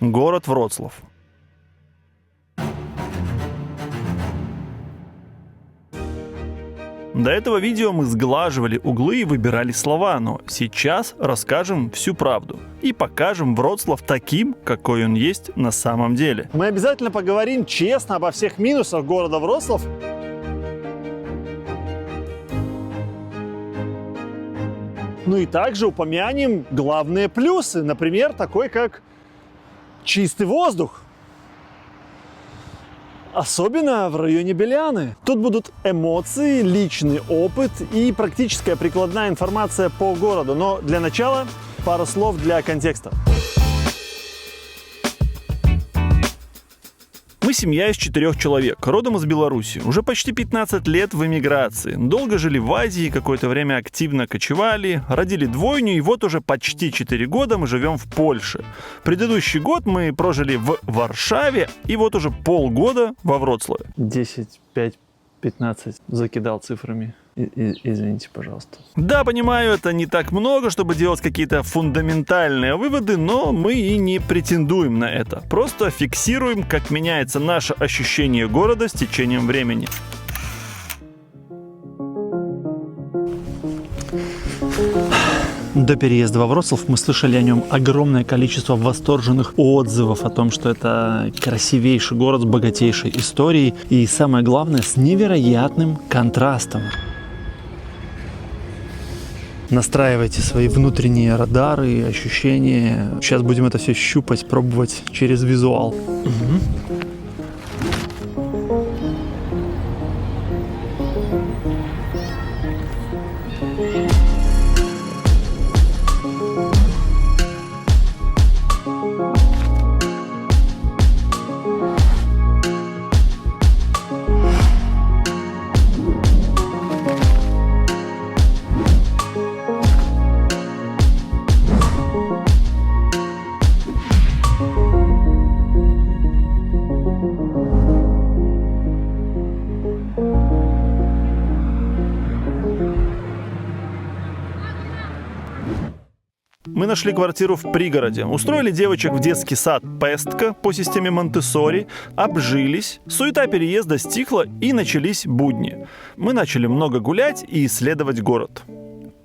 Город Вроцлав. До этого видео мы сглаживали углы и выбирали слова, но сейчас расскажем всю правду и покажем Вроцлав таким, какой он есть на самом деле. Мы обязательно поговорим честно обо всех минусах города Вроцлав. Ну и также упомянем главные плюсы, например, такой как чистый воздух. Особенно в районе Беляны. Тут будут эмоции, личный опыт и практическая прикладная информация по городу. Но для начала пару слов для контекста. Мы семья из 4 человек, родом из Беларуси. Уже почти 15 лет в эмиграции. Долго жили в Азии, какое-то время активно кочевали, родили двойню, и вот уже почти 4 года мы живем в Польше. Предыдущий год мы прожили в Варшаве, и вот уже полгода во Вроцлаве. 10, 5, 15 закидал цифрами. Извините, пожалуйста. Да, понимаю, это не так много, чтобы делать какие-то фундаментальные выводы, но мы и не претендуем на это. Просто фиксируем, как меняется наше ощущение города с течением времени. До переезда во Вроцлав мы слышали о нем огромное количество восторженных отзывов о том, что это красивейший город с богатейшей историей и, самое главное, с невероятным контрастом. Настраивайте свои внутренние радары, ощущения. Сейчас будем это все щупать, пробовать через визуал. Мы нашли квартиру в пригороде, устроили девочек в детский сад Пестка по системе Монтессори, обжились, суета переезда стихла и начались будни. Мы начали много гулять и исследовать город.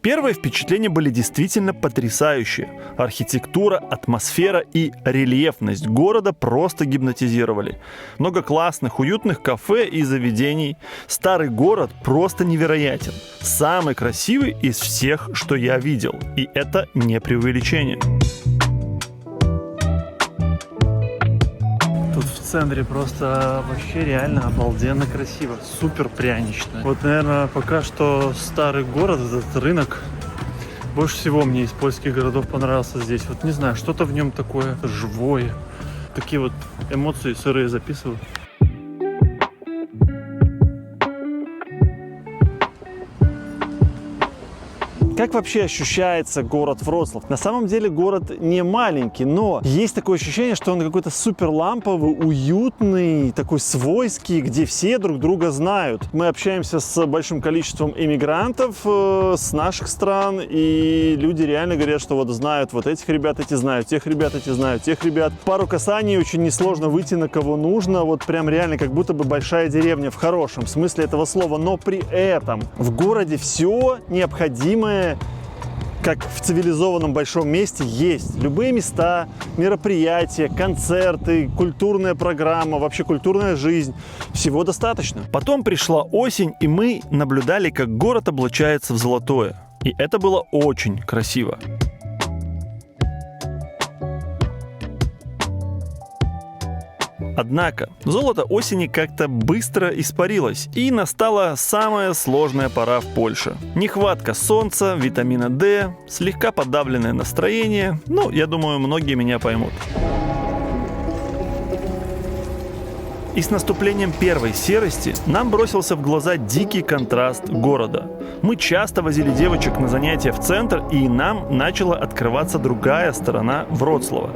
Первые впечатления были действительно потрясающие. Архитектура, атмосфера и рельефность города просто гипнотизировали. Много классных, уютных кафе и заведений. Старый город просто невероятен. Самый красивый из всех, что я видел. И это не преувеличение. Тут в центре просто вообще реально обалденно красиво. Супер прянично. Вот, наверное, пока что старый город, этот рынок, больше всего мне из польских городов понравился здесь. Вот не знаю, что-то в нем такое живое. Такие вот эмоции сырые записываю. Как вообще ощущается город Вроцлав? На самом деле город не маленький, но есть такое ощущение, что он какой-то супер ламповый, уютный, такой свойский, где все друг друга знают. Мы общаемся с большим количеством иммигрантов с наших стран, и люди реально говорят, что вот знают вот этих ребят, эти знают, тех ребят, эти знают, тех ребят. Пару касаний, очень несложно выйти на кого нужно, вот прям реально как будто бы большая деревня в хорошем смысле этого слова, но при этом в городе все необходимое, как в цивилизованном большом месте, есть. Любые места, мероприятия, концерты, культурная программа, вообще культурная жизнь. Всего достаточно. Потом пришла осень, и мы наблюдали, как город облачается в золотое. И это было очень красиво. Однако золото осени как-то быстро испарилось, и настала самая сложная пора в Польше. Нехватка солнца, витамина D, слегка подавленное настроение. Ну, я думаю, многие меня поймут. И с наступлением первой серости нам бросился в глаза дикий контраст города. Мы часто возили девочек на занятия в центр, и нам начала открываться другая сторона Вроцлава.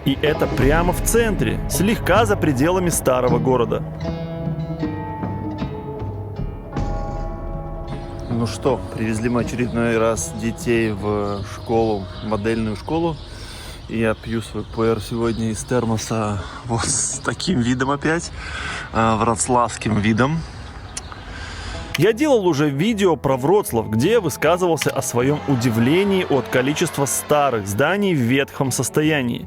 И это прямо в центре, слегка за пределами старого города. Ну что, привезли мы очередной раз детей в школу, модельную школу. И я пью свой пуэр сегодня из термоса вот с таким видом опять, вроцлавским видом. Я делал уже видео про Вроцлав, где высказывался о своем удивлении от количества старых зданий в ветхом состоянии.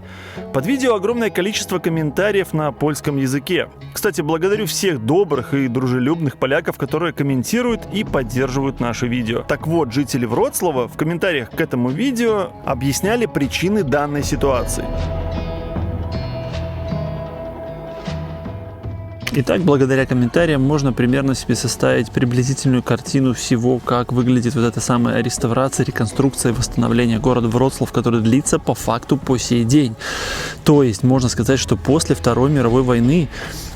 Под видео огромное количество комментариев на польском языке. Кстати, благодарю всех добрых и дружелюбных поляков, которые комментируют и поддерживают наши видео. Так вот, жители Вроцлава в комментариях к этому видео объясняли причины данной ситуации. Итак, благодаря комментариям можно примерно себе составить приблизительную картину всего, как выглядит вот эта самая реставрация, реконструкция и восстановление города Вроцлав, который длится по факту по сей день. То есть можно сказать, что после Второй мировой войны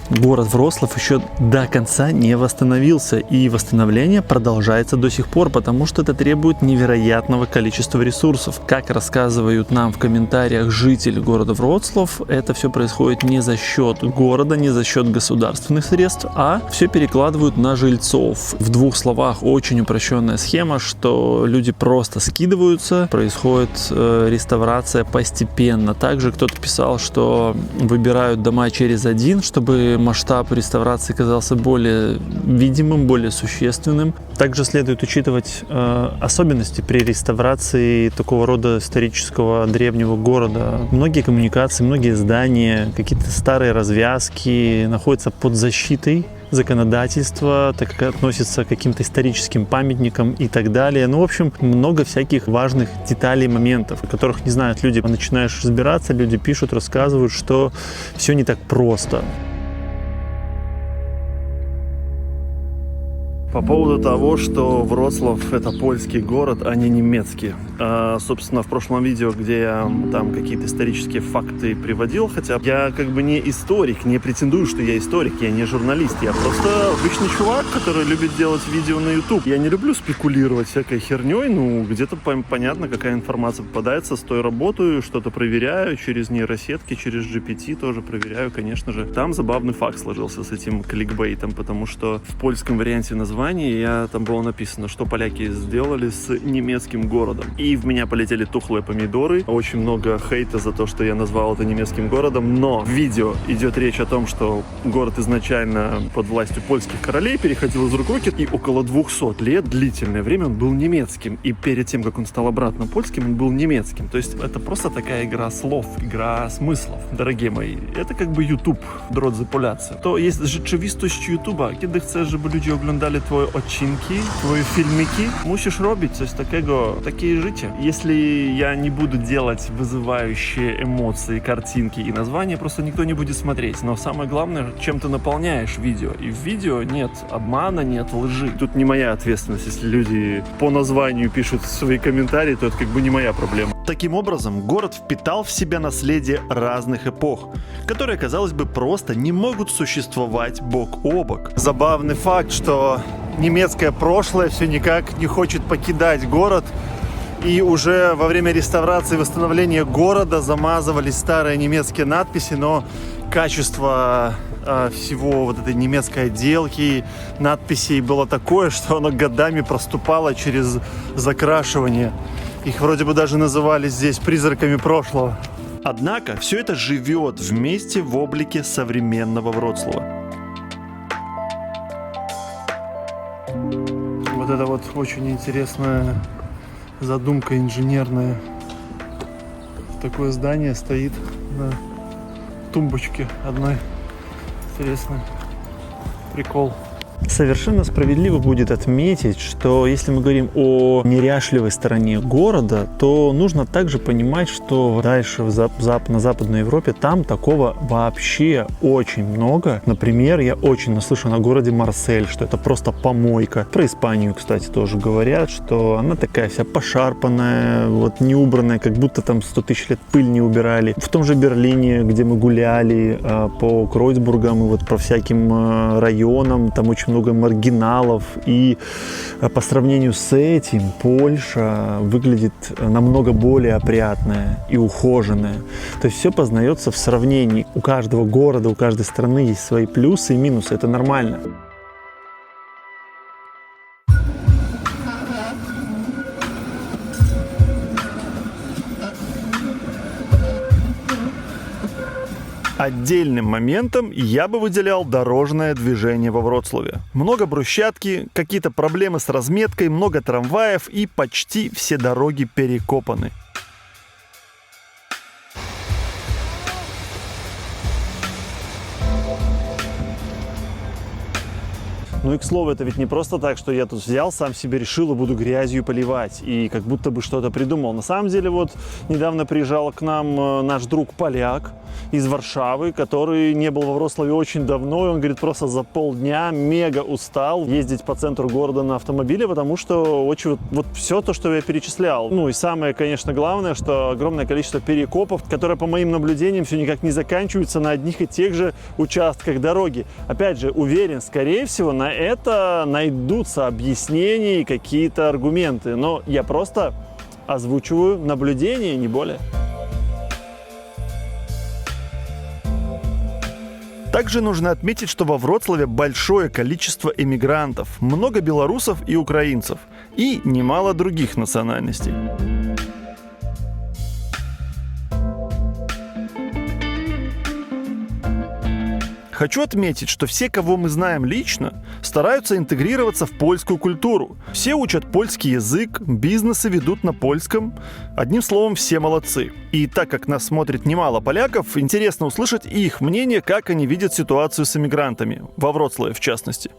город Вроцлав еще до конца не восстановился, и восстановление продолжается до сих пор, потому что это требует невероятного количества ресурсов. Как рассказывают нам в комментариях жители города Вроцлав, это все происходит не за счет города, не за счет государственных средств, а все перекладывают на жильцов. В двух словах, очень упрощенная схема, что люди просто скидываются, происходит реставрация постепенно. Также кто-то писал, что выбирают дома через один, чтобы масштаб реставрации казался более видимым, более существенным. Также следует учитывать особенности при реставрации такого рода исторического древнего города. Многие коммуникации, многие здания, какие-то старые развязки находятся под защитой законодательства, так как относится к каким-то историческим памятникам и так далее. Ну, в общем, много всяких важных деталей, моментов, о которых не знают люди. Начинаешь разбираться, люди пишут, рассказывают, что все не так просто. По поводу того, что Вроцлав — это польский город, а не немецкий. Собственно, в прошлом видео, где я там какие-то исторические факты приводил, хотя я как бы не историк, не претендую, что я историк, я не журналист, я просто обычный чувак, который любит делать видео на YouTube. Я не люблю спекулировать всякой херней, ну, где-то понятно, какая информация попадается, с той работаю, что-то проверяю через нейросетки, через GPT тоже проверяю, конечно же. Там забавный факт сложился с этим кликбейтом, потому что в польском варианте названия там было написано, что поляки сделали с немецким городом. И в меня полетели тухлые помидоры. Очень много хейта за то, что я назвал это немецким городом. Но в видео идет речь о том, что город изначально под властью польских королей переходил из рук в руки. И около 200 лет, длительное время, он был немецким. И перед тем, как он стал обратно польским, он был немецким. То есть это просто такая игра слов, игра смыслов, дорогие мои. Это как бы YouTube, drodzy Polacy. To jest rzeczywistość YouTube'a. Kiedy chcesz, żeby ludzie oglądali twoje odcinki, twoje filmiki, musisz robić coś takiego, takie życie. Если я не буду делать вызывающие эмоции, картинки и названия, просто никто не будет смотреть. Но самое главное, чем ты наполняешь видео. И в видео нет обмана, нет лжи. Тут не моя ответственность. Если люди по названию пишут свои комментарии, то это как бы не моя проблема. Таким образом, город впитал в себя наследие разных эпох, которые, казалось бы, просто не могут существовать бок о бок. Забавный факт, что немецкое прошлое все никак не хочет покидать город, и уже во время реставрации и восстановления города замазывались старые немецкие надписи, но качество всего вот этой немецкой отделки, надписей было такое, что оно годами проступало через закрашивание. Их вроде бы даже называли здесь призраками прошлого. Однако все это живет вместе в облике современного Вроцлава. Вот это вот очень интересная задумка инженерная. Такое здание стоит на тумбочке одной. Интересный прикол. Совершенно справедливо будет отметить, что если мы говорим о неряшливой стороне города, то нужно также понимать, что дальше на Западной Европе там такого вообще очень много. Например, я очень наслышан о городе Марсель, что это просто помойка. Про Испанию, кстати, тоже говорят, что она такая вся пошарпанная, вот неубранная, как будто там 100 тысяч лет пыль не убирали. В том же Берлине, где мы гуляли по Кройцбургам и вот по всяким районам, там очень много маргиналов, и по сравнению с этим Польша выглядит намного более опрятная и ухоженная. То есть все познается в сравнении. У каждого города, у каждой страны есть свои плюсы и минусы. Это нормально. Отдельным моментом я бы выделял дорожное движение во Вроцлаве. Много брусчатки, какие-то проблемы с разметкой, много трамваев и почти все дороги перекопаны. Ну и к слову, это ведь не просто так, что я тут взял, сам себе решил и буду грязью поливать, и как будто бы что-то придумал. На самом деле, вот недавно приезжал к нам наш друг поляк из Варшавы, который не был во Вроцлаве очень давно, и он говорит, просто за полдня мега устал ездить по центру города на автомобиле, потому что очень вот все то, что я перечислял. Ну и самое, конечно, главное, что огромное количество перекопов, которые, по моим наблюдениям, все никак не заканчиваются на одних и тех же участках дороги. Опять же, уверен, скорее всего, на это найдутся объяснения и какие-то аргументы, но я просто озвучиваю наблюдения, не более. Также нужно отметить, что во Вроцлаве большое количество эмигрантов, много белорусов и украинцев, и немало других национальностей. Хочу отметить, что все, кого мы знаем лично, стараются интегрироваться в польскую культуру. Все учат польский язык, бизнесы ведут на польском. Одним словом, все молодцы. И так как нас смотрит немало поляков, интересно услышать их мнение, как они видят ситуацию с эмигрантами, во Вроцлаве в частности.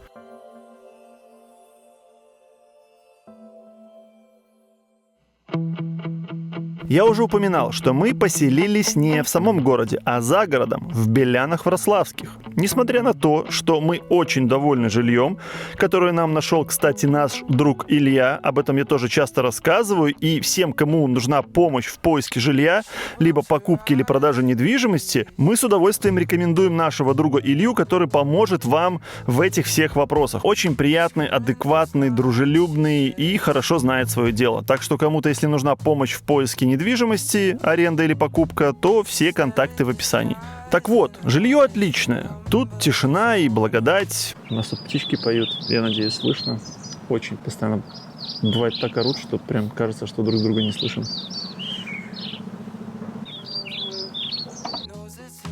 Я уже упоминал, что мы поселились не в самом городе, а за городом, в Белянах Вроцлавских. Несмотря на то, что мы очень довольны жильем, которое нам нашел, кстати, наш друг Илья, об этом я тоже часто рассказываю, и всем, кому нужна помощь в поиске жилья, либо покупке или продаже недвижимости, мы с удовольствием рекомендуем нашего друга Илью, который поможет вам в этих всех вопросах. Очень приятный, адекватный, дружелюбный и хорошо знает свое дело. Так что кому-то, если нужна помощь в поиске недвижимости, аренда или покупка, то все контакты в описании. Так вот, жилье отличное. Тут тишина и благодать. У нас тут птички поют, я надеюсь, слышно. Очень постоянно бывает так орут, что прям кажется, что друг друга не слышим.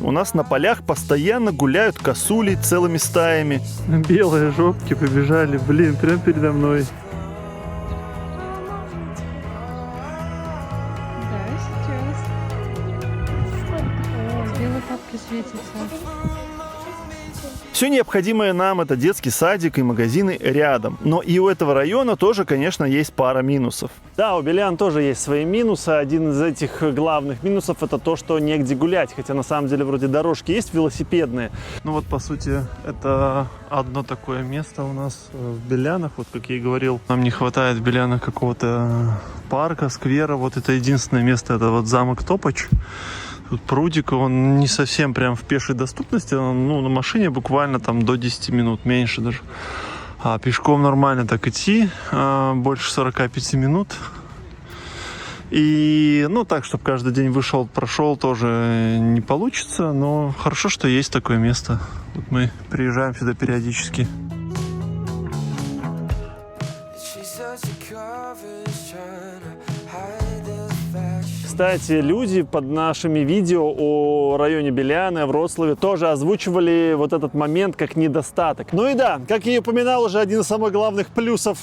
У нас на полях постоянно гуляют косули целыми стаями. Белые жопки побежали, блин, прям передо мной. Все необходимое нам — это детский садик и магазины рядом. Но и у этого района тоже, конечно, есть пара минусов. Да, у Белян тоже есть свои минусы. Один из этих главных минусов — это то, что негде гулять. Хотя на самом деле вроде дорожки есть велосипедные. Ну вот, по сути, это одно такое место у нас в Белянах. Вот, как я и говорил, нам не хватает в Белянах какого-то парка, сквера. Вот это единственное место, это вот замок Топач. Тут прудик, он не совсем прям в пешей доступности, он, на машине буквально там до 10 минут, меньше даже. А пешком нормально так идти, больше 45 минут. И, так, чтобы каждый день вышел, прошел, тоже не получится, но хорошо, что есть такое место. Вот мы приезжаем сюда периодически. Кстати, люди под нашими видео о районе Беляны, о Вроцлаве тоже озвучивали вот этот момент как недостаток. Ну и да, как я и упоминал, уже один из самых главных плюсов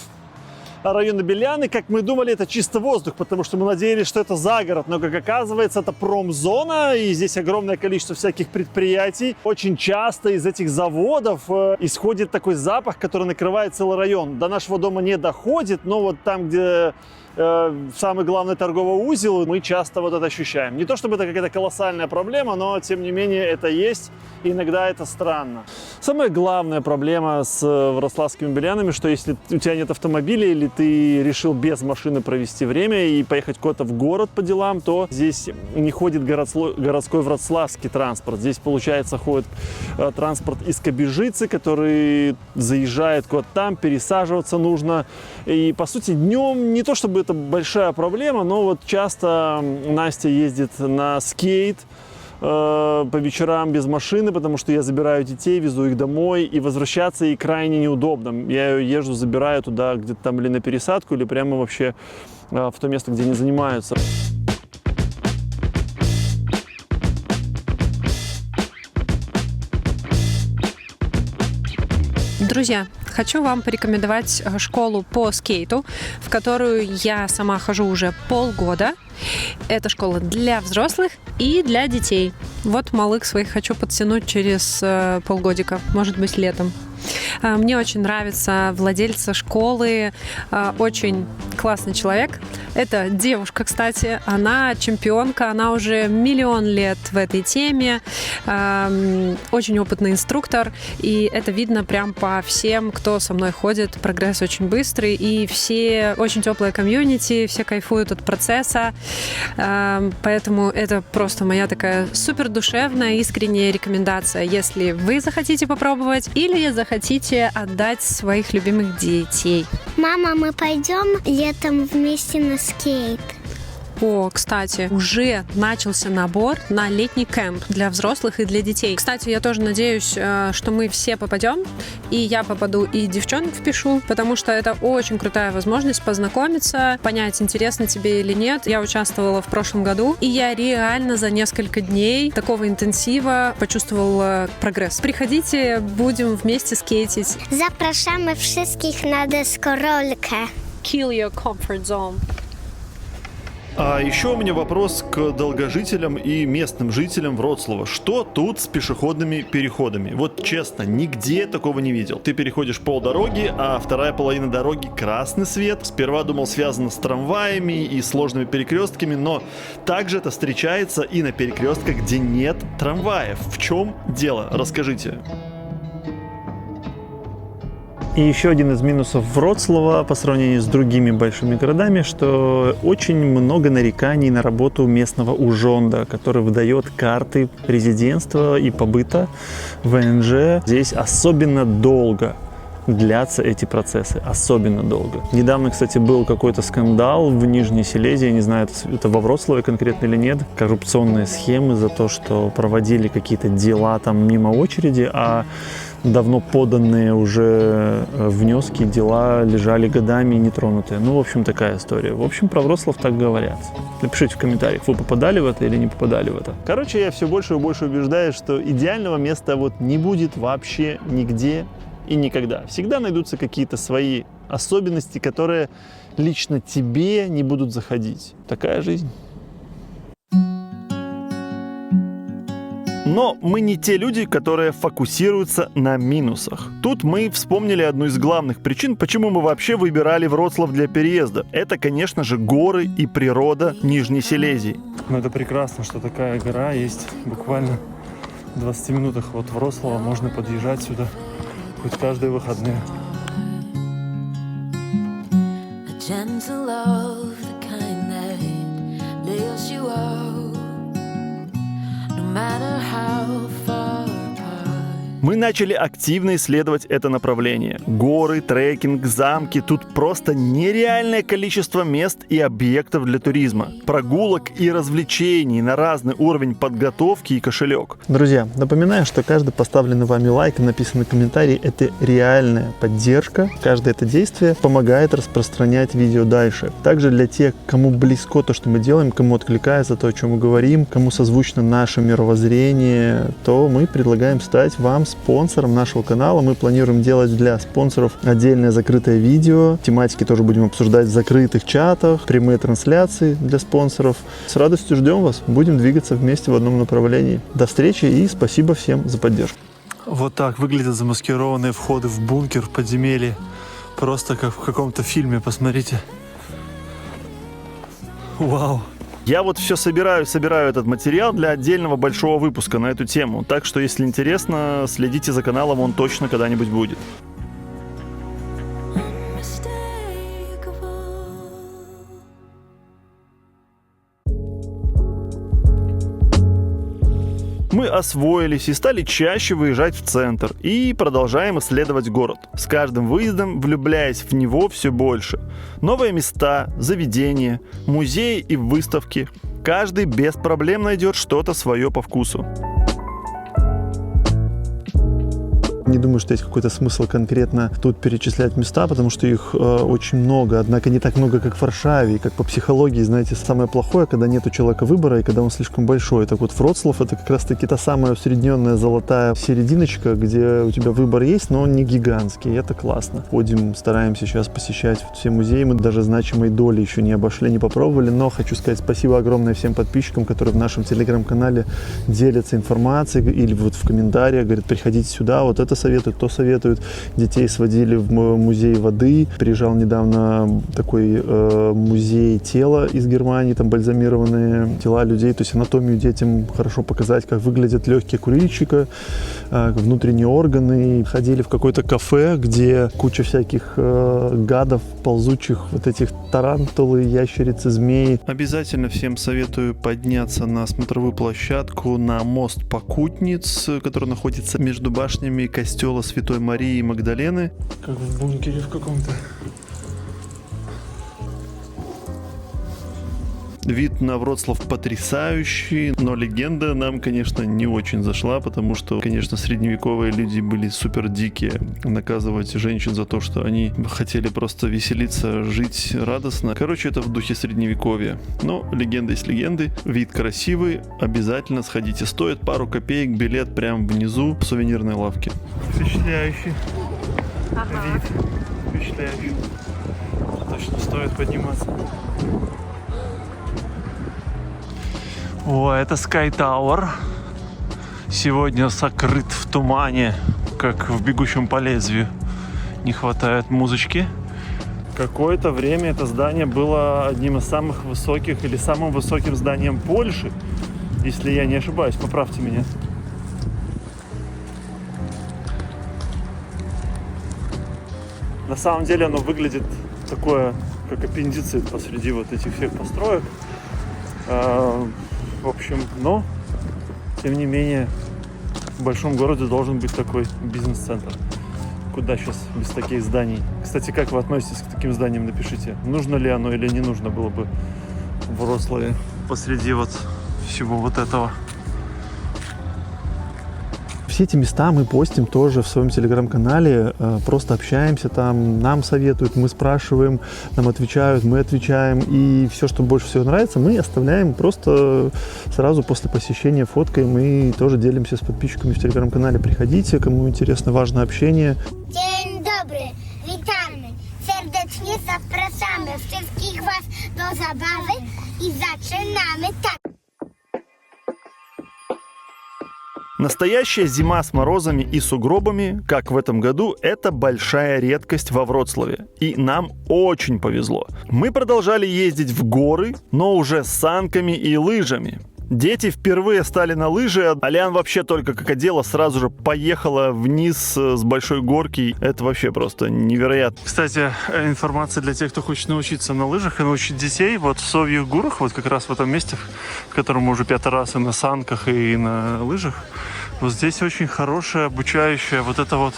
района Беляны, как мы думали, это чисто воздух, потому что мы надеялись, что это загород, но, как оказывается, это промзона, и здесь огромное количество всяких предприятий. Очень часто из этих заводов исходит такой запах, который накрывает целый район. До нашего дома не доходит, но вот там, где самый главный торговый узел, мы часто вот это ощущаем. Не то чтобы это какая-то колоссальная проблема, но тем не менее это есть, и иногда это странно. Самая главная проблема с вроцлавскими Белянами, что если у тебя нет автомобиля или ты решил без машины провести время и поехать куда-то в город по делам, то здесь не ходит городской вроцлавский транспорт. Здесь, получается, ходит транспорт из Кобежицы, который заезжает куда-то там, пересаживаться нужно. И, по сути, днем не то чтобы это большая проблема, но вот часто Настя ездит на скейт по вечерам без машины, потому что я забираю детей, везу их домой, и возвращаться ей крайне неудобно. Я ее езжу, забираю туда где-то там или на пересадку, или прямо вообще в то место, где они занимаются. Друзья, хочу вам порекомендовать школу по скейту, в которую я сама хожу уже полгода. Это школа для взрослых и для детей. Вот малых своих хочу подтянуть через полгодика, может быть, летом. Мне очень нравится владельца школы, очень классный человек. Это девушка, кстати, она чемпионка, она уже миллион лет в этой теме, очень опытный инструктор, и это видно прям по всем, кто со мной ходит. Прогресс очень быстрый, и все очень теплое комьюнити, все кайфуют от процесса, поэтому это просто моя такая супер душевная, искренняя рекомендация, если вы захотите попробовать или захотите отдать своих любимых детей. Мама, мы пойдем летом вместе на скейт? О, кстати, уже начался набор на летний кемп для взрослых и для детей. Кстати, я тоже надеюсь, что мы все попадем, и я попаду, и девчонок впишу, потому что это очень крутая возможность познакомиться, понять, интересно тебе или нет. Я участвовала в прошлом году, и я реально за несколько дней такого интенсива почувствовала прогресс. Приходите, будем вместе скейтить. Zapraszamy wszystkich na deskorolkę. Kill your comfort zone. А еще у меня вопрос к долгожителям и местным жителям Вроцлава. Что тут с пешеходными переходами? Вот честно, нигде такого не видел. Ты переходишь полдороги, а вторая половина дороги красный свет. Сперва думал, связано с трамваями и сложными перекрестками, но также это встречается и на перекрестках, где нет трамваев. В чем дело? Расскажите. И еще один из минусов Вроцлава по сравнению с другими большими городами, что очень много нареканий на работу местного ужонда, который выдает карты резидентства и побыта ВНЖ. Здесь особенно долго длятся эти процессы, особенно долго. Недавно, кстати, был какой-то скандал в Нижней Силезии, я не знаю, это во Вроцлаве конкретно или нет, коррупционные схемы за то, что проводили какие-то дела там мимо очереди, а давно поданные уже внески, дела лежали годами нетронутые. Ну, в общем, такая история. В общем, про Вроцлав так говорят. Напишите в комментариях, вы попадали в это или не попадали в это. Короче, я все больше и больше убеждаюсь, что идеального места вот не будет вообще нигде и никогда. Всегда найдутся какие-то свои особенности, которые лично тебе не будут заходить. Такая жизнь. Но мы не те люди, которые фокусируются на минусах. Тут мы вспомнили одну из главных причин, почему мы вообще выбирали Вроцлав для переезда. Это, конечно же, горы и природа Нижней Силезии. Ну, это прекрасно, что такая гора есть буквально в 20 минутах от Вроцлава. Можно подъезжать сюда хоть каждые выходные. Мы начали активно исследовать это направление. Горы, трекинг, замки. Тут просто нереальное количество мест и объектов для туризма. Прогулок и развлечений на разный уровень подготовки и кошелек. Друзья, напоминаю, что каждый поставленный вами лайк и написанный комментарий – это реальная поддержка. Каждое это действие помогает распространять видео дальше. Также для тех, кому близко то, что мы делаем, кому откликается то, о чем мы говорим, кому созвучно наше мировоззрение, то мы предлагаем стать вам спонсором нашего канала. Мы планируем делать для спонсоров отдельное закрытое видео. Тематики тоже будем обсуждать в закрытых чатах, прямые трансляции для спонсоров. С радостью ждем вас. Будем двигаться вместе в одном направлении. До встречи и спасибо всем за поддержку. Вот так выглядят замаскированные входы в бункер, в подземелье. Просто как в каком-то фильме, посмотрите. Вау! Я вот все собираю этот материал для отдельного большого выпуска на эту тему. Так что, если интересно, следите за каналом, он точно когда-нибудь будет. Мы освоились и стали чаще выезжать в центр и продолжаем исследовать город. С каждым выездом влюбляясь в него все больше. Новые места, заведения, музеи и выставки. Каждый без проблем найдет что-то свое по вкусу. не думаю, что есть какой-то смысл конкретно тут перечислять места, потому что их очень много, однако не так много, как в Варшаве. И как по психологии, знаете, самое плохое, когда нет у человека выбора и когда он слишком большой. Так вот, Вроцлав — это как раз-таки та самая усредненная золотая серединочка, где у тебя выбор есть, но он не гигантский. И это классно. Ходим, стараемся сейчас посещать все музеи. Мы даже значимой доли еще не обошли, не попробовали, но хочу сказать спасибо огромное всем подписчикам, которые в нашем телеграм-канале делятся информацией или вот в комментариях говорят: приходите сюда, вот это советуют, то советуют. Детей сводили в музей воды. Приезжал недавно такой музей тела из Германии, там бальзамированные тела людей, то есть анатомию детям хорошо показать, как выглядят легкие курильщика, внутренние органы. Ходили в какое-то кафе, где куча всяких гадов, ползучих, вот этих тарантулы, ящерицы, змеи. Обязательно всем советую подняться на смотровую площадку, на мост Покутниц, который находится между башнями костела Святой Марии Магдалены. Как в бункере в каком-то. Вид на Вроцлав потрясающий, но легенда нам, конечно, не очень зашла, потому что, конечно, средневековые люди были супер дикие. Наказывать женщин за то, что они хотели просто веселиться, жить радостно. Короче, это в духе средневековья. Но легенда есть легенды. Вид красивый, обязательно сходите. Стоит пару копеек билет прямо внизу в сувенирной лавке. Впечатляющий вид. Впечатляющий. Точно стоит подниматься. О, это Sky Tower. Сегодня сокрыт в тумане, как в «Бегущем по лезвию». Не хватает музычки. Какое-то время это здание было одним из самых высоких или самым высоким зданием Польши, если я не ошибаюсь, поправьте меня. На самом деле оно выглядит такое, как аппендицит посреди вот этих всех построек. В общем, но, тем не менее, в большом городе должен быть такой бизнес-центр. Куда сейчас без таких зданий? Кстати, как вы относитесь к таким зданиям, напишите. Нужно ли оно или не нужно было бы в Вроцлаве посреди вот всего вот этого. Все эти места мы постим тоже в своем телеграм-канале, просто общаемся там, нам советуют, мы спрашиваем, нам отвечают, мы отвечаем, и все, что больше всего нравится, мы оставляем просто сразу после посещения, фоткаем и тоже делимся с подписчиками в телеграм-канале. Приходите, кому интересно важное общение. Dzień dobry, witamy. Serdecznie zapraszamy wszystkich Was do zabawy i zaczynamy tak. Настоящая зима с морозами и сугробами, как в этом году, это большая редкость во Вроцлаве. И нам очень повезло. Мы продолжали ездить в горы, но уже с санками и лыжами. Дети впервые стали на лыжи, а Лиан вообще только как одела, сразу же поехала вниз с большой горки. Это вообще просто невероятно. Кстати, информация для тех, кто хочет научиться на лыжах и научить детей. Вот в Совьих горах, вот как раз в этом месте, в котором мы уже 5-й раз и на санках, и на лыжах, вот здесь очень хорошая обучающая вот эта вот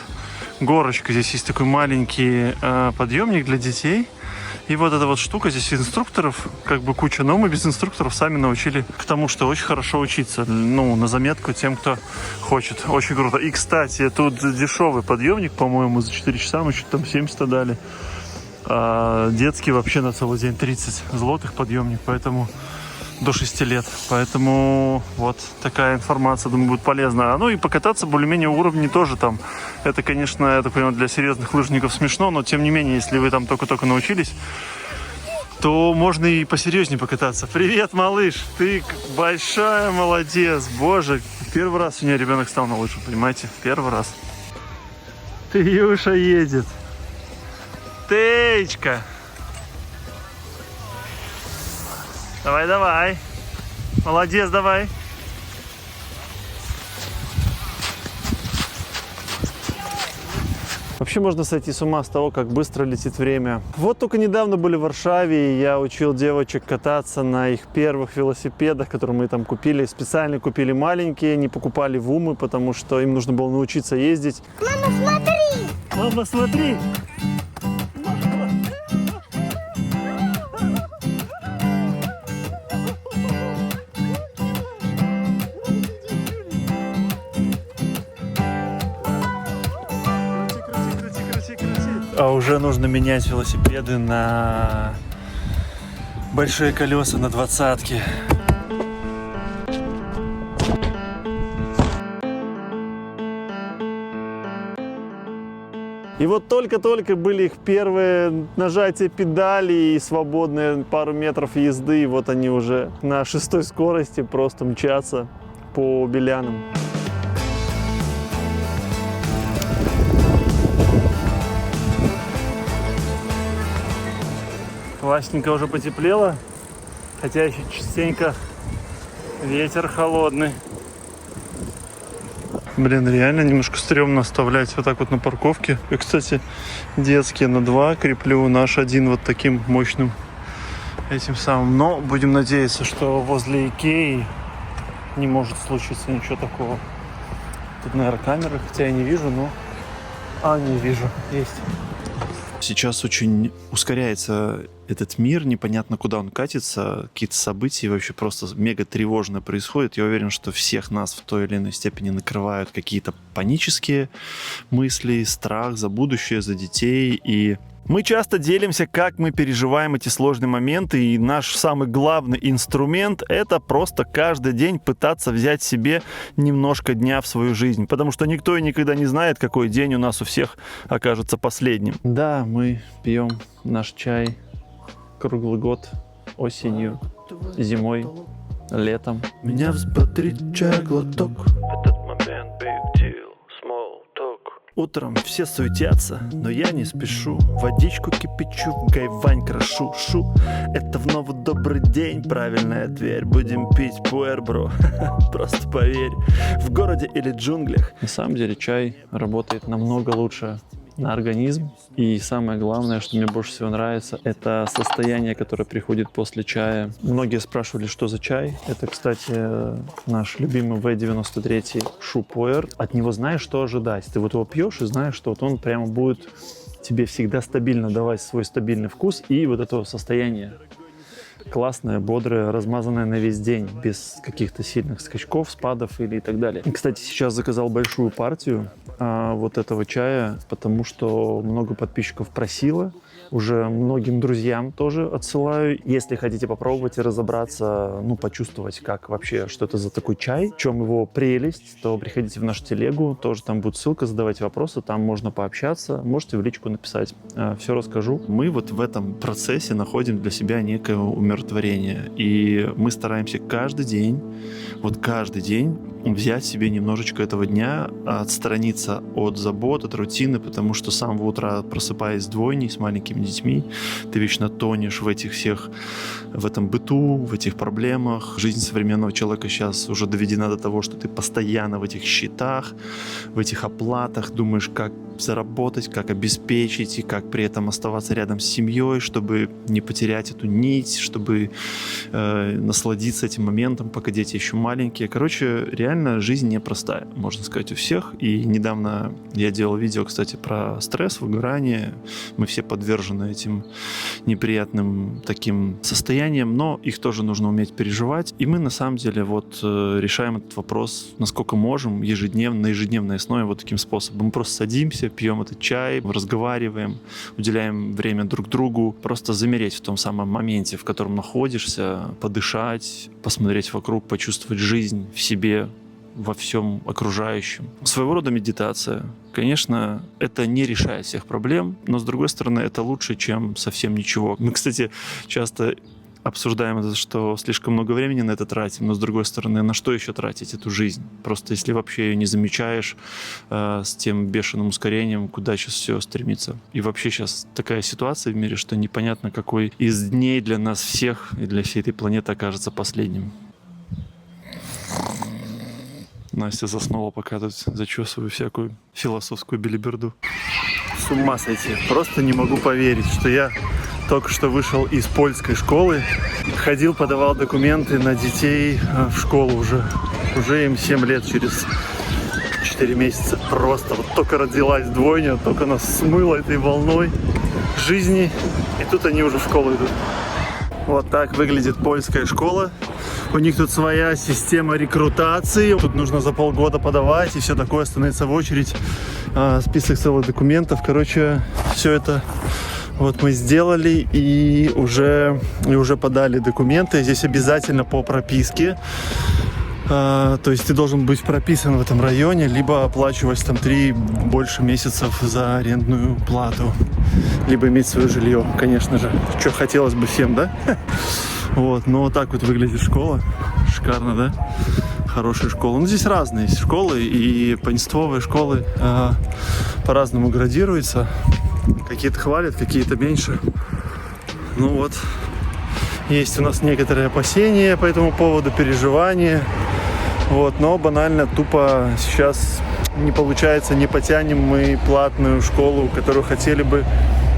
горочка. Здесь есть такой маленький подъемник для детей. И вот эта вот штука, здесь инструкторов как бы куча, но мы без инструкторов сами научили к тому, что очень хорошо учиться. Ну, на заметку тем, кто хочет. Очень круто. И, кстати, тут дешевый подъемник, по-моему, за 4 часа мы что-то там 70 дали. А детский вообще на целый день 30 злотых подъемник, поэтому до 6 лет. Поэтому вот такая информация, думаю, будет полезна. Ну и покататься более-менее уровни тоже там. Это, конечно, я так понимаю, для серьезных лыжников смешно, но тем не менее, если вы там только-только научились, то можно и посерьезнее покататься. Привет, малыш! Ты большая молодец! Боже, первый раз у меня ребенок стал на лыжу, понимаете? Первый раз. Тюша едет. Течка! Давай. Молодец, давай. Вообще можно сойти с ума с того, как быстро летит время. Вот только недавно были в Варшаве, и я учил девочек кататься на их первых велосипедах, которые мы там купили. Специально купили маленькие, не покупали в Умы, потому что им нужно было научиться ездить. Mamo, смотри! Мама, смотри! А уже нужно менять велосипеды на большие колеса, на 20-ки. И вот только-только были их первые нажатия педали и свободные пару метров езды, и вот они уже на 6-й скорости просто мчатся по Белянам. Классненько уже потеплело, хотя еще частенько ветер холодный. Блин, реально немножко стрёмно оставлять вот так вот на парковке. И, кстати, детские на 2 креплю, наш один вот таким мощным этим самым. Но будем надеяться, что возле Икеи не может случиться ничего такого. Тут, наверное, камеры, хотя я не вижу, но... не вижу, есть. Сейчас очень ускоряется этот мир, непонятно, куда он катится, какие-то события вообще просто мега тревожно происходят. Я уверен, что всех нас в той или иной степени накрывают какие-то панические мысли, страх за будущее, за детей. И мы часто делимся, как мы переживаем эти сложные моменты, и наш самый главный инструмент — это просто каждый день пытаться взять себе немножко дня в свою жизнь, потому что никто и никогда не знает, какой день у нас у всех окажется последним. Да, мы пьем наш чай круглый год, осенью, зимой, летом. Меня взбодрит чай глоток. Этот момент big deal, small talk. Утром все суетятся, но я не спешу. Водичку кипячу, гайвань крошу, шу. Это в новый добрый день, правильная дверь. Будем пить пуэр, бро, просто поверь. В городе или джунглях. На самом деле чай работает намного лучше на организм. И самое главное, что мне больше всего нравится, это состояние, которое приходит после чая. Многие спрашивали, что за чай. Это, кстати, наш любимый V93 Шупуэр. От него знаешь, что ожидать. Ты вот его пьешь и знаешь, что вот он прямо будет тебе всегда стабильно давать свой стабильный вкус и вот это состояние классное, бодрое, размазанное на весь день, без каких-то сильных скачков, спадов или и так далее. И, кстати, сейчас заказал большую партию вот этого чая, потому что много подписчиков просило. Уже многим друзьям тоже отсылаю. Если хотите попробовать и разобраться, почувствовать, как вообще, что это за такой чай, в чем его прелесть, то приходите в нашу телегу, тоже там будет ссылка, задавайте вопросы, там можно пообщаться, можете в личку написать. Все расскажу. Мы вот в этом процессе находим для себя некое умиротворение. И мы стараемся каждый день взять себе немножечко этого дня, отстраниться от забот, от рутины, потому что с самого утра, просыпаясь с двойней, с маленькими детьми, ты вечно тонешь в этом быту, в этих проблемах. Жизнь современного человека сейчас уже доведена до того, что ты постоянно в этих счетах, в этих оплатах, думаешь, как заработать, как обеспечить и как при этом оставаться рядом с семьей, чтобы не потерять эту нить, чтобы насладиться этим моментом, пока дети еще маленькие. Короче, реально жизнь непростая, можно сказать, у всех. И недавно я делал видео, кстати, про стресс, выгорание. Мы все подвержены этим неприятным таким состояниям, но их тоже нужно уметь переживать. И мы на самом деле решаем этот вопрос, насколько можем, на ежедневной основе вот таким способом. Мы просто садимся, пьем этот чай, разговариваем, уделяем время друг другу, просто замереть в том самом моменте, в котором находишься, подышать, посмотреть вокруг, почувствовать жизнь в себе, во всем окружающем. Своего рода медитация. Конечно, это не решает всех проблем, но, с другой стороны, это лучше, чем совсем ничего. Мы, кстати, часто обсуждаем это, что слишком много времени на это тратим, но, с другой стороны, на что еще тратить эту жизнь? Просто если вообще ее не замечаешь с тем бешеным ускорением, куда сейчас все стремится. И вообще сейчас такая ситуация в мире, что непонятно, какой из дней для нас всех и для всей этой планеты окажется последним. Настя заснула, пока тут зачесываю всякую философскую белиберду. С ума сойти. Просто не могу поверить, что я только что вышел из польской школы, ходил, подавал документы на детей в школу уже. Уже им 7 лет через 4 месяца. Просто вот только родилась двойня, только нас смыло этой волной жизни, и тут они уже в школу идут. Вот так выглядит польская школа. У них тут своя система рекрутации. Тут нужно за полгода подавать и все такое, становиться в очередь. список целых документов. Короче, все это вот мы сделали и уже подали документы. Здесь обязательно по прописке. То есть ты должен быть прописан в этом районе, либо оплачивать там 3 больше месяцев за арендную плату, либо иметь свое жилье, конечно же. Что хотелось бы всем, да? Вот, но вот так вот выглядит школа. Шикарно, да? Хорошая школа. Ну, здесь разные есть школы, и повествовые школы по-разному градируются. Какие-то хвалят, какие-то меньше. Ну вот. Есть у нас некоторые опасения по этому поводу, переживания. Вот, но банально, тупо сейчас не получается, не потянем мы платную школу, которую хотели бы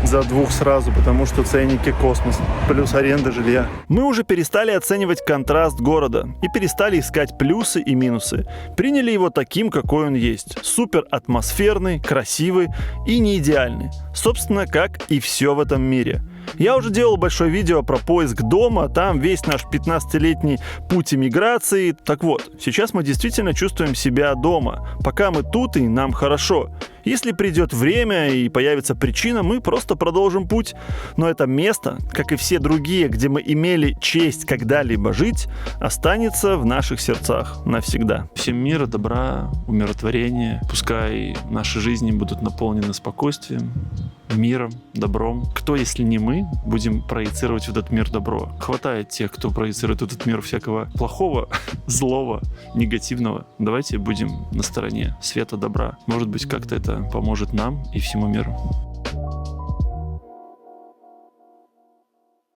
за 2 сразу, потому что ценники космос, плюс аренда жилья. Мы уже перестали оценивать контраст города и перестали искать плюсы и минусы. Приняли его таким, какой он есть. Супер атмосферный, красивый и не идеальный. Собственно, как и все в этом мире. Я уже делал большое видео про поиск дома, там весь наш 15-летний путь эмиграции. Так вот, сейчас мы действительно чувствуем себя дома. Пока мы тут, и нам хорошо. Если придет время и появится причина, мы просто продолжим путь. Но это место, как и все другие, где мы имели честь когда-либо жить, останется в наших сердцах навсегда. Всем мира, добра, умиротворения. Пускай наши жизни будут наполнены спокойствием, миром, добром. Кто, если не мы, будем проецировать в этот мир добро? Хватает тех, кто проецирует в этот мир всякого плохого, злого, негативного. Давайте будем на стороне света, добра. Может быть, как-то это поможет нам и всему миру.